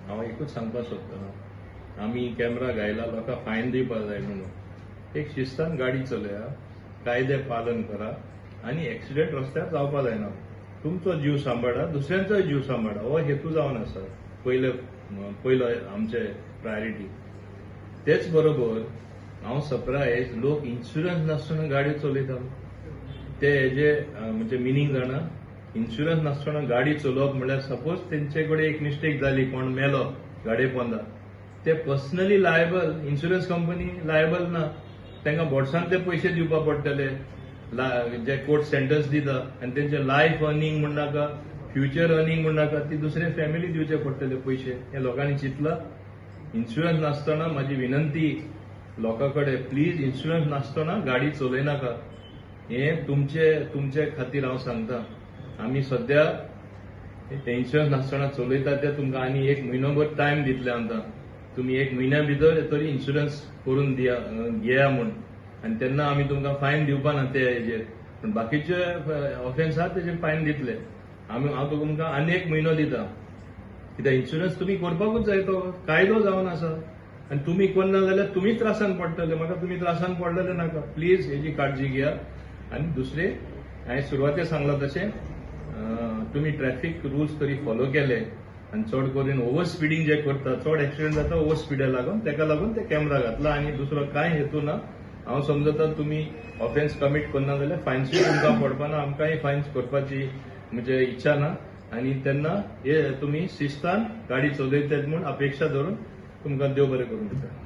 हांव एकूच सांगपाक सोदतां आमी कॅमेरा घायला लोकांक फायन दिवपाक जाय म्हणून एक शिस्तान गाडी चलया कायदे पालन करा आनी एक्सिडेंट रस्त्यार जावपाक जायना तुमचो जीव सांबाळा दुसऱ्यांचोय जीव सांबाळा हो हेतू जावन आसा पयलो आमचे प्रायोरिटी तेच बरोबर हांव सरप्रायज लोक इन्शुरन्स नासतना गाडयो चलयता ते हेजे म्हणजे मिनींग जाणा इन्शुरन्स नासतना गाडी चलोवप म्हणल्यार सपोज तेंचे कडेन एक मिस्टेक जाली कोण मेलो गाडये पोंदा ते personally liable insurance company liable ना तांकां बोर्डसान ते पयशे दिवपाक पडटले जे कोर्ट सेंटन्स दिता आनी तेंचे लायफ अर्निंग म्हण नाका फ्युचर अर्निंग म्हण नाका ती दुसरे फॅमिली दिवचे पडटले पयशे हे लोकांनी चिंतला इन्शुरन्स नासतना म्हाजी विनंती लोकां कडेन प्लीज इन्शुरन्स नासतना गाडी चलयनाका हे तुमचे खातीर हांव सांगता आमी सध्या इन्शुरन्स नासतना चलयता ते तुमकां आनी एक म्हयनोभर टायम दितले आमकां तुमी एक म्हयन्या भितर तरी इन्शुरन्स करून घेया म्हूण आनी तेन्ना आमी तुमकां फायन दिवपा ना ते हेजेर पूण बाकीचे ऑफेन्स आहा तेजेर फायन दितले हांव तुमकां आनी एक म्हयनो दिता कित्याक इन्शुरन्स तुमी करपाकूच जाय तो कायदो जावन आसा आनी तुमी करना जाल्यार तुमी त्रासान पडटले म्हाका तुमी त्रासान पडलेले नाका प्लीज हेजी काळजी घेया आनी दुसरे हांवें सुरवातेर सांगलां तशें तुमी ट्रॅफिक रुल्स तरी फॉलो केले आनी चड करून ओव्हर स्पिडींग जे करता चड एक्सिडेंट जाता ओव्हर स्पिडा लागून ताका लागून ते कॅमेरा घातला आनी दुसरो कांय हेतू ना हांव समजता तुमी ऑफेन्स कमीट करना जाल्यार फायन्सूय तुमकां पडपाना आमकांय फायन्स करपाची म्हणजे इच्छा ना आनी तेन्ना हे तुमी शिस्तान गाडी चलयतात म्हूण अपेक्षा धरून तुमकां देव बरें करूं दिता